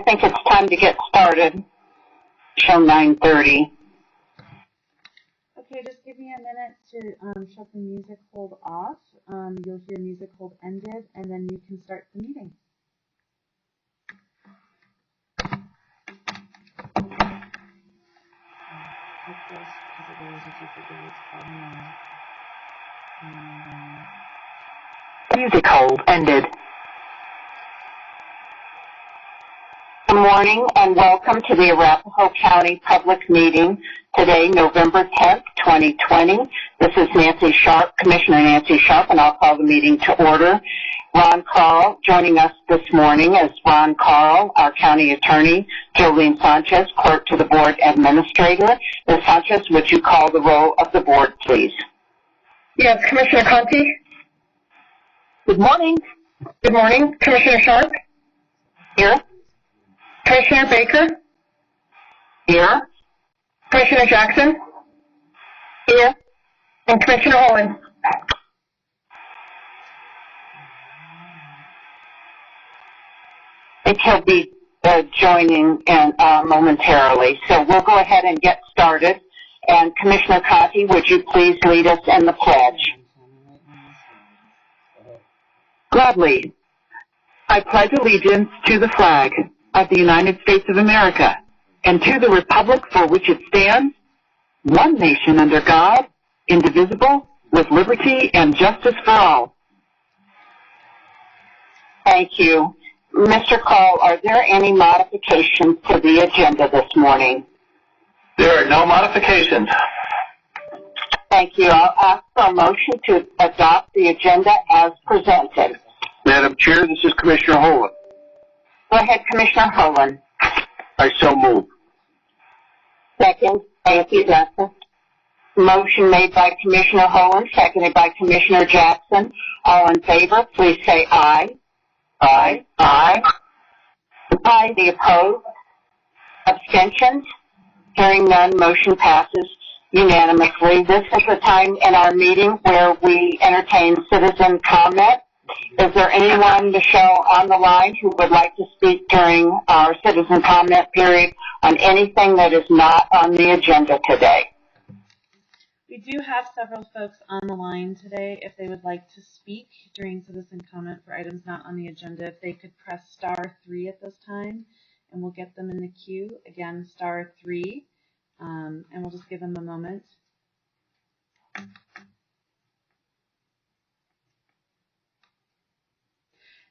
think it's time to get started. Show 9:30. Okay, just give me a minute to shut the music hold off. You'll hear music hold ended, and then you can start the meeting. Music hold ended. Good morning and welcome to the Arapahoe County Public Meeting today, November 10th, 2020. This is Nancy Sharp, Commissioner Nancy Sharp, and I'll call the meeting to order. Ron Carl joining us this morning is Ron Carl, our County Attorney, Jolene Sanchez, Clerk to the Board Administrator. Ms. Sanchez, would you call the roll of the Board, please? Yes, Commissioner Conti. Good morning. Good morning. Commissioner Sharp. Here. Commissioner Baker. Here. Commissioner Jackson. Here. And Commissioner Holland. I think he'll be joining in momentarily. So we'll go ahead and get started. And Commissioner Conti, would you please lead us in the pledge? Gladly. I pledge allegiance to the flag of the United States of America and to the republic for which it stands, one nation under God, indivisible, with liberty and justice for all. Thank you. Mr. Carl, are there any modifications to the agenda this morning? There are no modifications. Thank you. I'll ask for a motion to adopt the agenda as presented. Madam Chair, this is Commissioner Holland. Go ahead, Commissioner Holland. I so move. Second. Thank you, Jackson. Motion made by Commissioner Holland, seconded by Commissioner Jackson. All in favor, please say aye. Aye. Aye. Aye. The opposed? Abstentions? Hearing none, motion passes unanimously. This is the time in our meeting where we entertain citizen comment. Is there anyone, Michelle, on the line who would like to speak during our citizen comment period on anything that is not on the agenda today? We do have several folks on the line today. If they would like to speak during citizen comment for items not on the agenda, if they could press *3 at this time, and we'll get them in the queue. Again, *3, and we'll just give them a moment.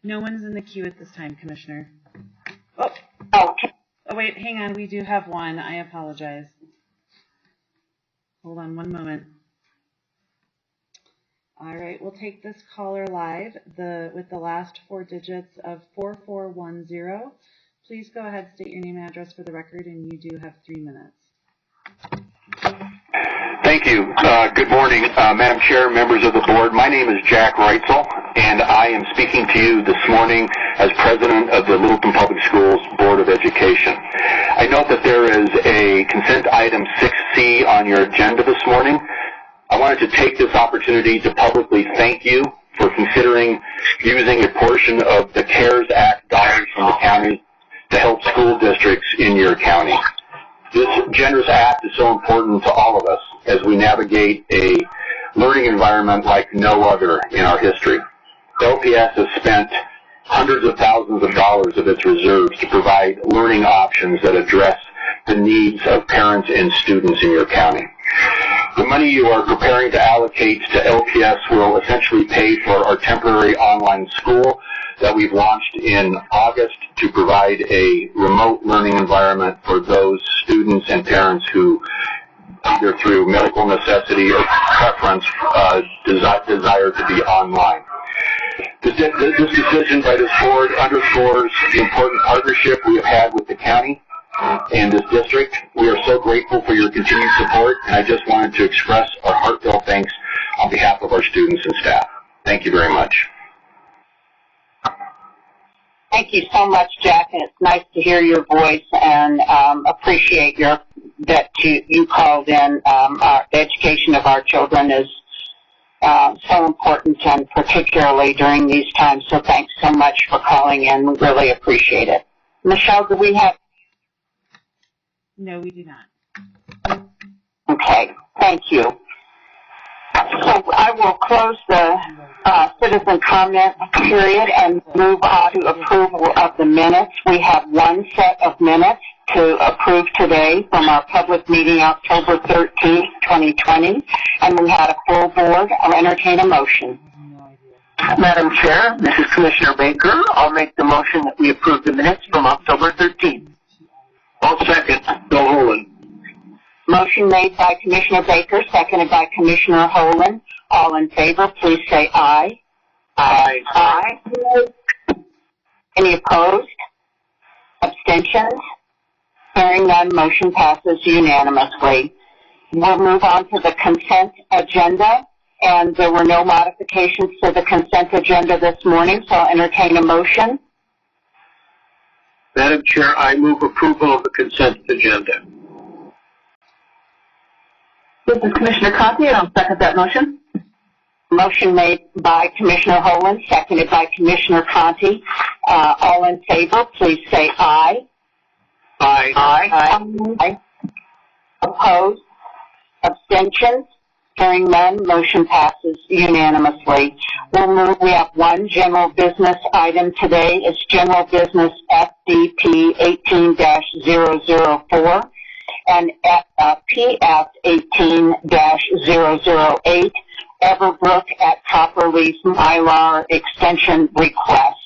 No one's in the queue at this time, Commissioner. Oh, wait, hang on. We do have one. I apologize. Hold on one moment. All right, we'll take this caller live with the last 4 digits of 4410. Please go ahead, state your name and address for the record, and you do have 3 minutes. Thank you. Good morning, Madam Chair, members of the board. My name is Jack Reitzel, and I am speaking to you this morning as president of the Littleton Public Schools Board of Education. I note that there is a consent item 6C on your agenda this morning. I wanted to take this opportunity to publicly thank you for considering using a portion of the CARES Act dollars from the county to help school districts in your county. This generous act is so important to all of us as we navigate a learning environment like no other in our history. LPS has spent hundreds of thousands of dollars of its reserves to provide learning options that address the needs of parents and students in your county. The money you are preparing to allocate to LPS will essentially pay for our temporary online school that we've launched in August to provide a remote learning environment for those students and parents who, either through medical necessity or preference, desire to be online. This decision by this board underscores the important partnership we have had with the county and this district. We are so grateful for your continued support, and I just wanted to express our heartfelt thanks on behalf of our students and staff. Thank you very much. Thank you so much, Jack, and it's nice to hear your voice and appreciate that you called in. The education of our children is so important, and particularly during these times, so thanks so much for calling in. We really appreciate it. Michelle, do we have? No, we do not. Okay, thank you. So I will close the citizen comment period and move on to approval of the minutes. We have one set of minutes to approve today from our public meeting October 13th, 2020, and we had a full board. I'll entertain a motion. Madam Chair, this is Commissioner Baker. I'll make the motion that we approve the minutes from October 13th. I'll second. Bill Holen. Motion made by Commissioner Baker, seconded by Commissioner Holen. All in favor, please say aye. Aye. Aye. Any opposed? Abstentions? Hearing none, motion passes unanimously. We'll move on to the consent agenda, and there were no modifications to the consent agenda this morning, so I'll entertain a motion. Madam Chair, I move approval of the consent agenda. This is Commissioner Conti, and I'll second that motion. Motion made by Commissioner Holen, seconded by Commissioner Conti. All in favor, please say aye. Aye. Aye. Aye. Opposed? Abstentions? Hearing none, motion passes unanimously. We have one general business item today. It's general business FDP 18-004 and PF 18-008, Everbrook at Copperleaf Mylar extension request.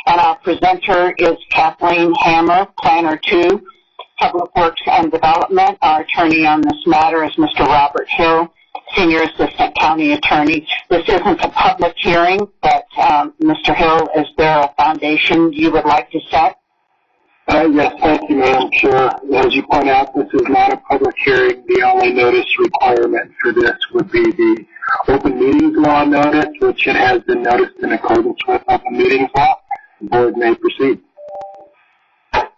And our presenter is Kathleen Hammer, Planner 2, Public Works and Development. Our attorney on this matter is Mr. Robert Hill, Senior Assistant County Attorney. This isn't a public hearing, but Mr. Hill, is there a foundation you would like to set? Yes, thank you, Madam Chair. As you point out, this is not a public hearing. The only notice requirement for this would be the open meetings law notice, which it has been noticed in accordance with open meetings law. The board may proceed.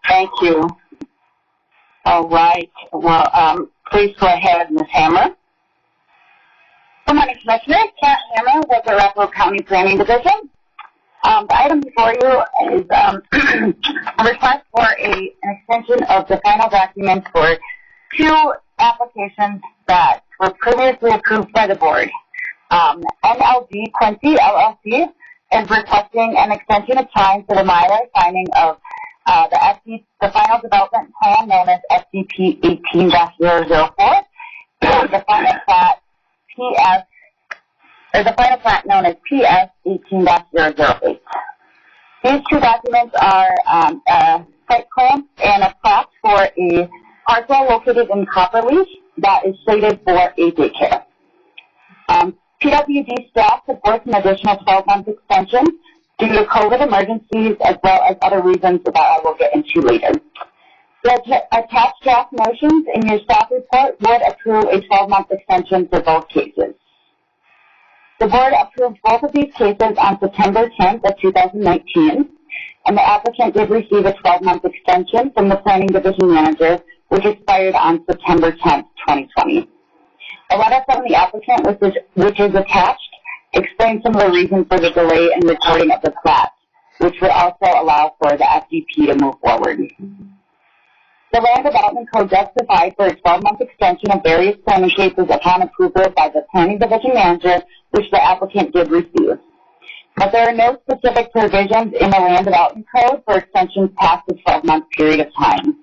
Thank you. All right. Well, please go ahead, Ms. Hammer. Good morning, Commissioners. Kat Hammer with the Arapahoe County Planning Division. The item before you is a request for an extension of the final documents for two applications that were previously approved by the board. NLG Quincy LLC is requesting an extension of time for the Mylar signing of the final development plan known as FDP 18-004 and the final plat the final plat known as PS 18-008. These two documents are a site plan and a plat for a parcel located in Copperleaf that is slated for a daycare. PWD staff supports an additional 12-month extension due to COVID emergencies as well as other reasons that I will get into later. The attached draft motions in your staff report would approve a 12-month extension for both cases. The board approved both of these cases on September 10th of 2019, and the applicant did receive a 12-month extension from the Planning Division Manager, which expired on September 10th, 2020. A letter from the applicant, which is attached, explains some of the reasons for the delay in recording of the plat, which would also allow for the FDP to move forward. The Land Development Code does provide for a 12-month extension of various planning cases upon approval by the Planning Division Manager, which the applicant did receive. But there are no specific provisions in the Land Development Code for extensions past the 12-month period of time.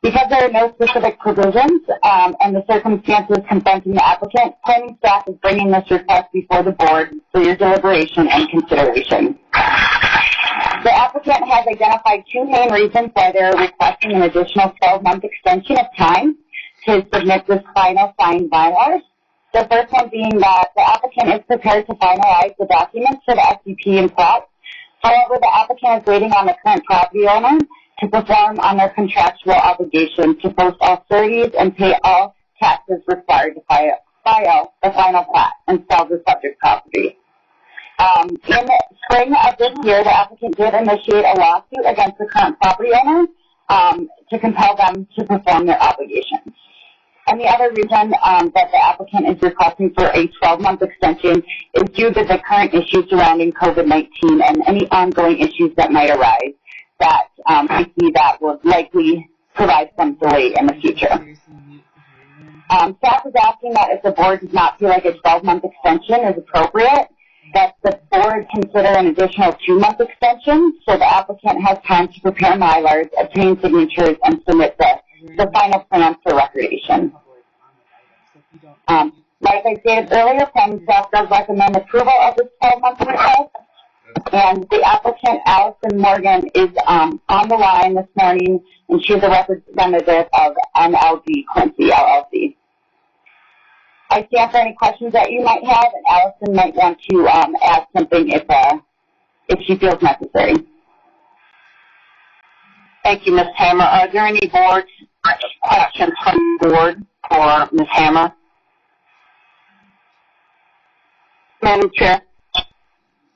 Because there are no specific provisions and the circumstances confronting the applicant, planning staff is bringing this request before the board for your deliberation and consideration. The applicant has identified two main reasons why they're requesting an additional 12-month extension of time to submit this final signed Mylars. The first one being that the applicant is prepared to finalize the documents for the FDP and plat. However, the applicant is waiting on the current property owner to perform on their contractual obligation to post all sureties and pay all taxes required to file the final plat and sell the subject property. In the spring of this year, the applicant did initiate a lawsuit against the current property owner to compel them to perform their obligations. And the other reason that the applicant is requesting for a 12-month extension is due to the current issues surrounding COVID-19 and any ongoing issues that might arise that we see that will likely provide some delay in the future. Staff is asking that if the board does not feel like a 12-month extension is appropriate, that the board consider an additional 2-month extension so the applicant has time to prepare milars, obtain signatures, and submit the final plans for recordation. Like I stated earlier, planning staff does recommend approval of this 12-month request, and the applicant, Allison Morgan, is on the line this morning, and she's a representative of NLG Quincy, LLC. I stand for any questions that you might have, and Allison might want to add something if she feels necessary. Thank you, Ms. Hammer. Are there any board questions from the board for Ms. Hammer? Madam Chair.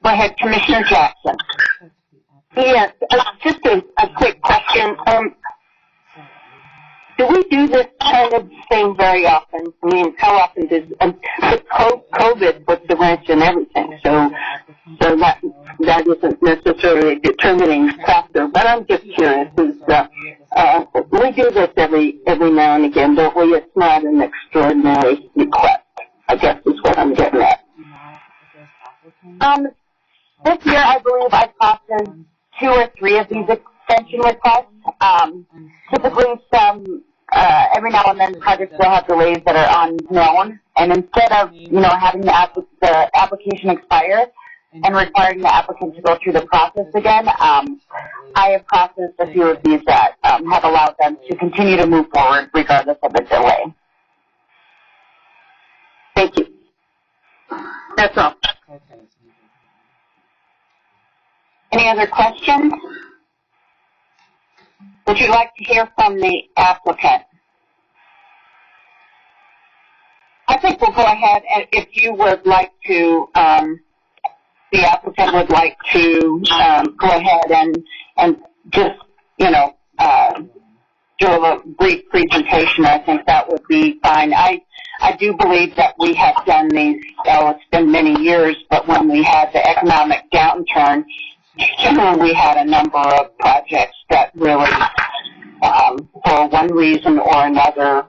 Go ahead, Commissioner Jackson. Yes, just a quick question. Do we do this kind of thing very often? I mean, how often does COVID puts the wrench in everything? So that isn't necessarily a determining factor. But I'm just curious. We do this every now and again, don't we? It's not an extraordinary request, I guess is what I'm getting at. This year, I believe I processed 2 or 3 of these extension requests. Typically, every now and then, projects will have delays that are unknown, and instead of having the application expire and requiring the applicant to go through the process again, I have processed a few of these that have allowed them to continue to move forward regardless of the delay. Thank you. That's all. Any other questions? Would you like to hear from the applicant? I think we'll go ahead, and if you would like to, the applicant would like to go ahead and just, do a brief presentation, I think that would be fine. I do believe that we have done these, it's been many years, but when we had the economic downturn, we had a number of projects that really, for one reason or another,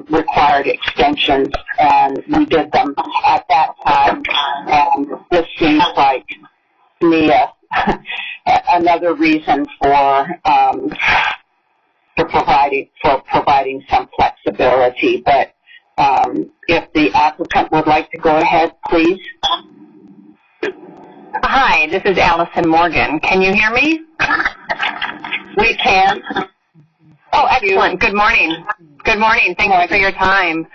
required extensions, and we did them at that time. And this seems like to me another reason for providing some flexibility. But if the applicant would like to go ahead, please. Hi, this is Allison Morgan. Can you hear me? We can. Oh, excellent. Good morning. Good morning. Thank you for your time.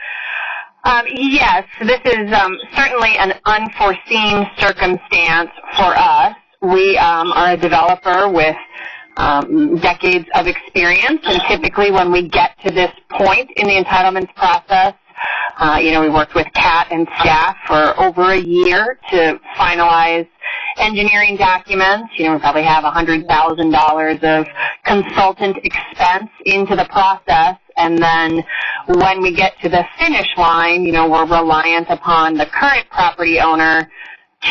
Yes, this is certainly an unforeseen circumstance for us. We are a developer with decades of experience, and typically when we get to this point in the entitlements process, we worked with Kat and staff for over a year to finalize engineering documents. We probably have $100,000 of consultant expense into the process. And then when we get to the finish line, we're reliant upon the current property owner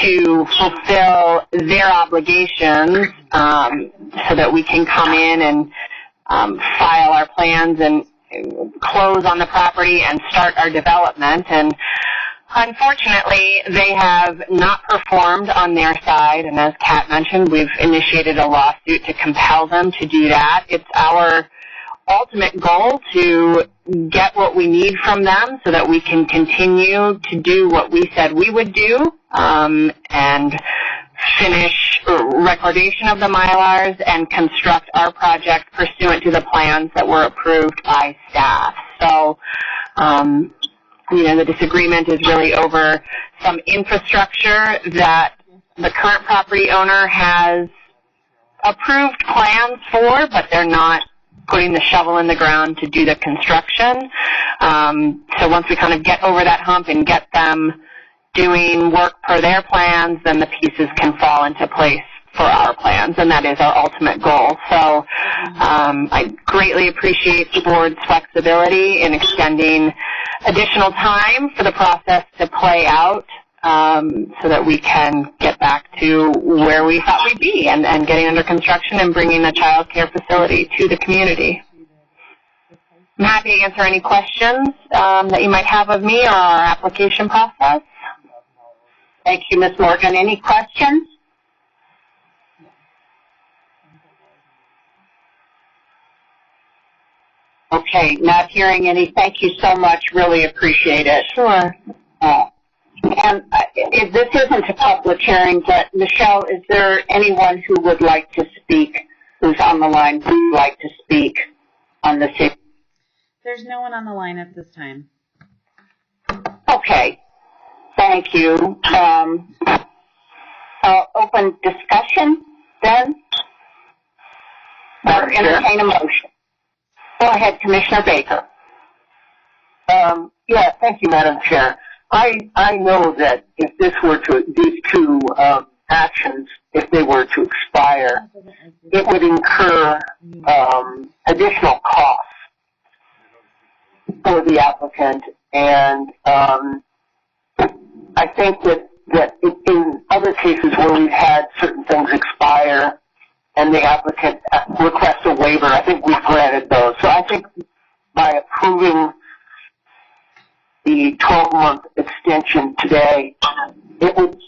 to fulfill their obligations so that we can come in and file our plans and close on the property and start our development. And unfortunately, they have not performed on their side, and as Kat mentioned, we've initiated a lawsuit to compel them to do that. It's our ultimate goal to get what we need from them so that we can continue to do what we said we would do, and finish recordation of the Mylars and construct our project pursuant to the plans that were approved by staff. So, the disagreement is really over some infrastructure that the current property owner has approved plans for, but they're not putting the shovel in the ground to do the construction. So once we kind of get over that hump and get them doing work per their plans, then the pieces can fall into place for our plans, and that is our ultimate goal. So I greatly appreciate the board's flexibility in extending additional time for the process to play out. so that we can get back to where we thought we'd be and getting under construction and bringing a child care facility to the community. I'm happy to answer any questions that you might have of me or our application process. Thank you, Ms. Morgan. Any questions? Okay, not hearing any. Thank you so much. Really appreciate it. Sure. This isn't a public hearing, but Michelle, is there anyone who would like to speak, who's on the line, who would like to speak on this issue? There's no one on the line at this time. Okay. Thank you. Open discussion then? Or entertain a motion? Go ahead, Commissioner Baker. Yeah, thank you, Madam Chair. I know that if these two actions, if they were to expire, it would incur additional costs for the applicant, and I think that in other cases where we've had certain things expire and the applicant requests a waiver, I think we've granted those. So I think by approving the 12-month extension today, it would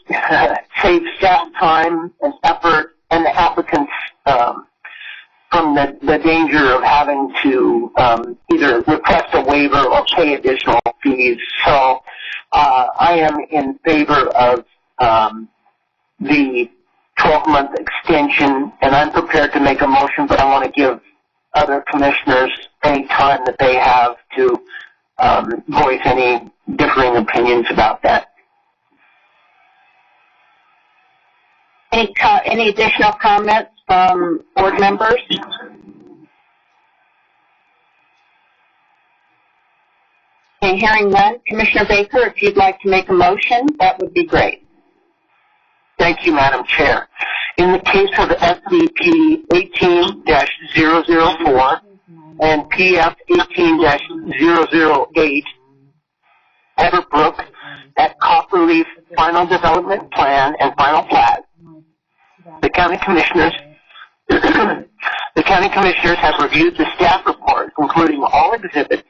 save staff time and effort and the applicants from the danger of having to either request a waiver or pay additional fees. So I am in favor of the 12-month extension, and I'm prepared to make a motion, but I want to give other commissioners any time that they have to voice any differing opinions about that. Any additional comments from board members? Okay, hearing none. Commissioner Baker, if you'd like to make a motion, that would be great. Thank you, Madam Chair. In the case of SVP 18-004 and PF 18-008, Everbrook, at Copperleaf Final Development Plan and Final Plat, the county commissioners have reviewed the staff report, including all exhibits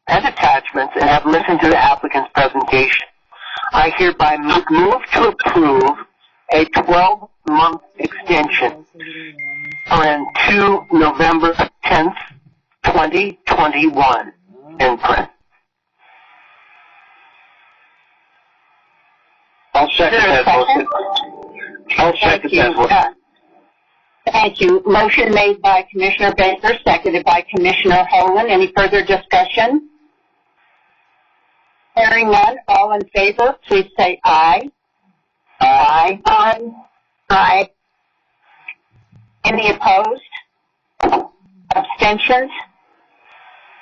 and attachments, and have listened to the applicant's presentation. I hereby move to approve a 12-month extension to November 10th, 2021, in print. I'll second that motion. Thank you. Motion made by Commissioner Baker, seconded by Commissioner Holen. Any further discussion? Hearing none, all in favor, please say aye. Aye. Aye. Aye. Any opposed? Abstentions?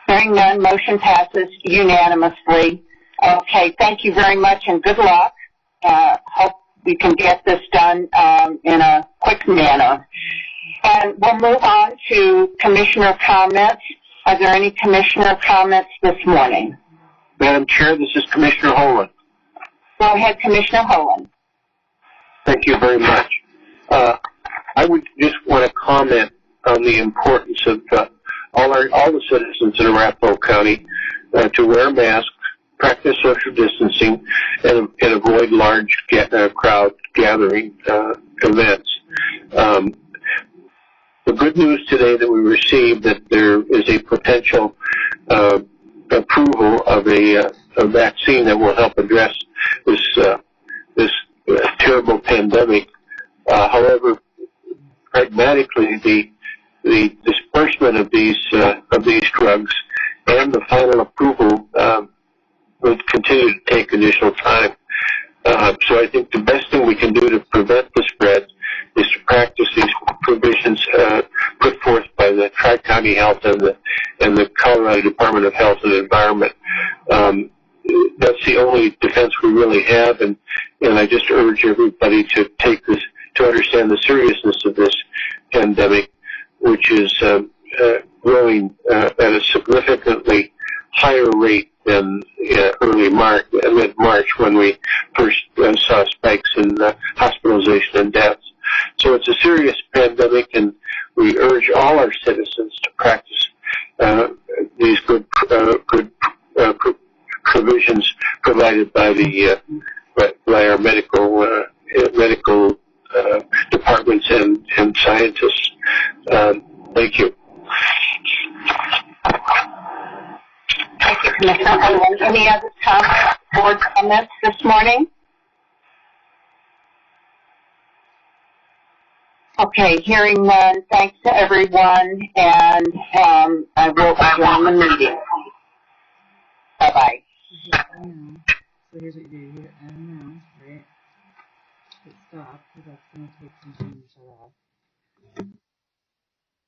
Hearing none, motion passes unanimously. Okay, thank you very much and good luck. Hope we can get this done in a quick manner. And we'll move on to commissioner comments. Are there any commissioner comments this morning? Madam Chair, this is Commissioner Holen. Go ahead, Commissioner Holen. Thank you very much. I would just want to comment on the importance of all the citizens in Arapahoe County to wear masks, practice social distancing, and avoid large crowd gathering events. The good news today that we received that there is a potential approval of a vaccine that will help address this terrible pandemic. However, pragmatically, the disbursement of these drugs and the final approval would continue to take additional time. So I think the best thing we can do to prevent the spread is to practice these provisions put forth by the Tri-County Health and the Colorado Department of Health and Environment. That's the only defense we really have, and I just urge everybody to understand the seriousness of this pandemic, which is growing at a significantly higher rate than early March, mid-March, when we first saw spikes in hospitalization and deaths. So it's a serious pandemic, and we urge all our citizens to practice these good provisions provided by our medical departments and scientists. Thank you. Thank you, Commissioner. Any other comments, board comments this morning? Okay, hearing none, thanks to everyone, and I will adjourn the meeting. Bye-bye. So here's what you do. You hit end now, right? Hit stop, because that's going to take some time to shut off.